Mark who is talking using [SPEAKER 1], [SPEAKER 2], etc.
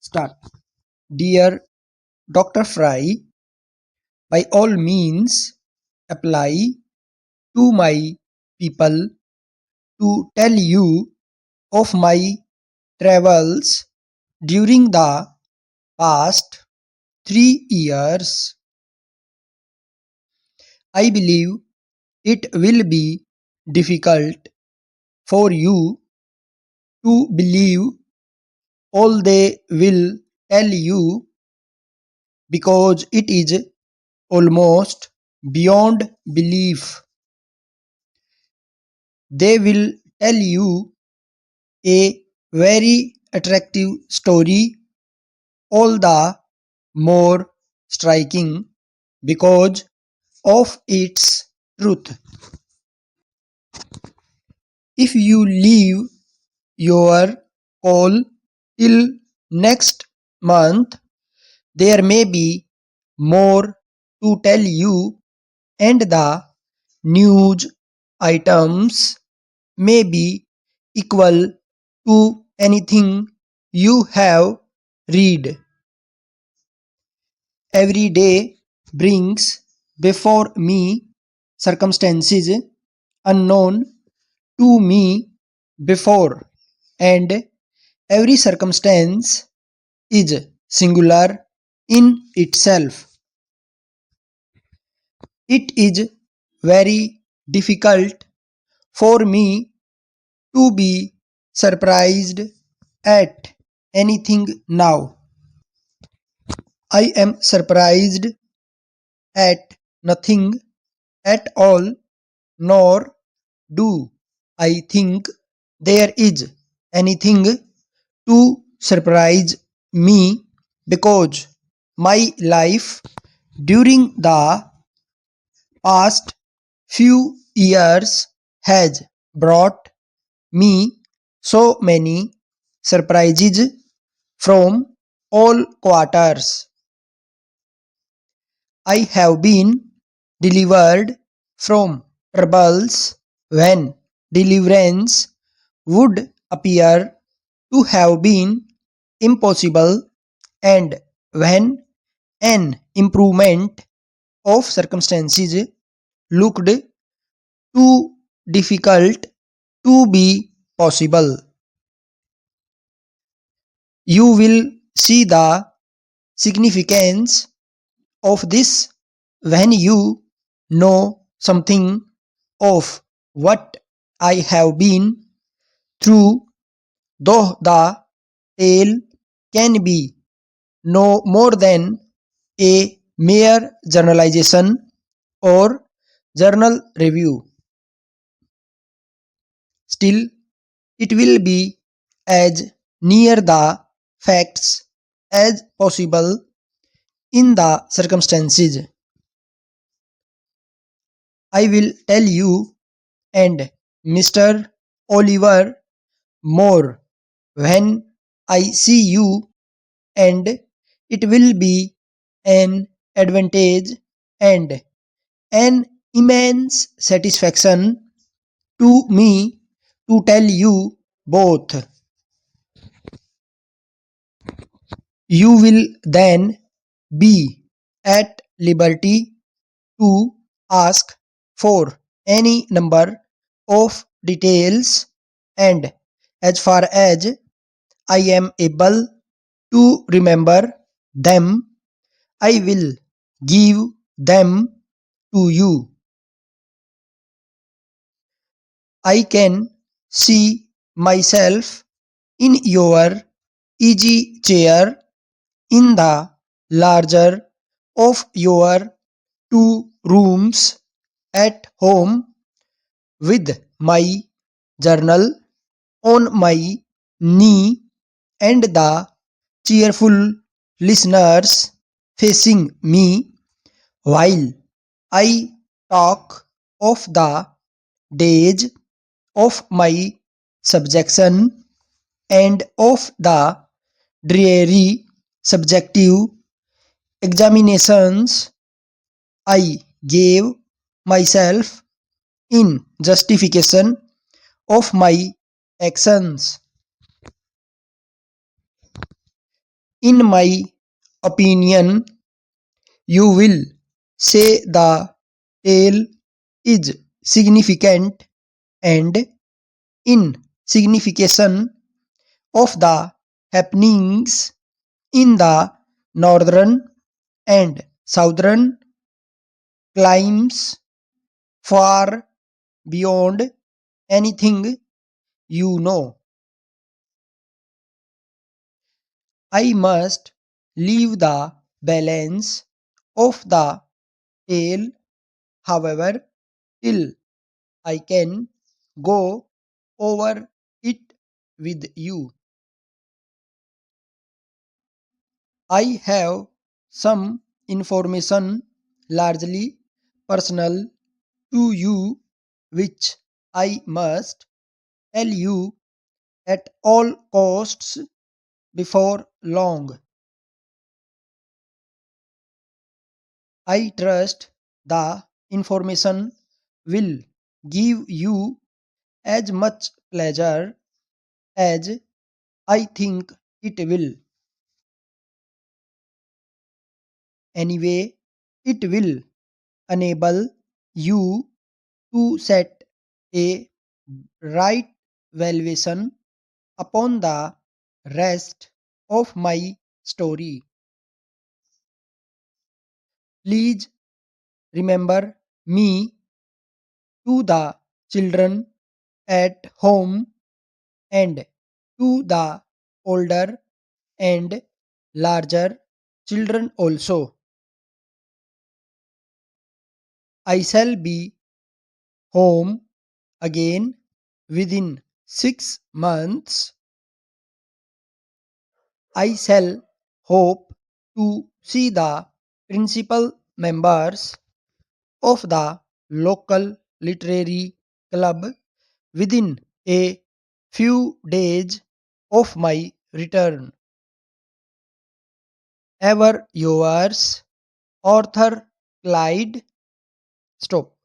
[SPEAKER 1] Start. Dear Dr. Fry, by all means apply to my people to tell you of my travels during the past 3 years. I believe it will be difficult for you to believe all they will tell you because it is almost beyond belief. They will tell you a very attractive story, all the more striking because of its truth. If you leave your call till next month, there may be more to tell you, and the news items may be equal to anything you have read. Every day brings before me circumstances unknown to me before, and every circumstance is singular in itself. It is very difficult for me to be surprised at anything now. I am surprised at nothing at all, nor do I think there is anything to surprise me because my life during the past few years has brought me so many surprises from all quarters. I have been delivered from troubles when deliverance would appear to have been impossible, and when an improvement of circumstances looked too difficult to be possible. You will see the significance of this when you know something of what I have been through, though the tale can be no more than a mere generalization or journal review. Still, it will be as near the facts as possible in the circumstances. I will tell you and Mr. Oliver more when I see you, and it will be an advantage and an immense satisfaction to me to tell you both. You will then be at liberty to ask for any number of details, and as far as I am able to remember them, I will give them to you. I can see myself in your easy chair in the larger of your 2 rooms at home with my journal on my knee and the cheerful listeners facing me while I talk of the days of my subjection and of the dreary subjective examinations I gave myself in justification of my actions. In my opinion, you will say the tale is significant and in signification of the happenings in the northern and southern climes far beyond anything you know. I must leave the balance of the tale, however, till I can go over it with you. I have some information largely personal to you which I must tell you at all costs before long. I trust the information will give you as much pleasure as I think it will. Anyway, it will enable you to set a right valuation upon the rest of my story. Please remember me to the children at home and to the older and larger children also. I shall be home again within 6 months. I shall hope to see the principal members of the local literary club within a few days of my return. Ever yours, Arthur Clyde. Stop.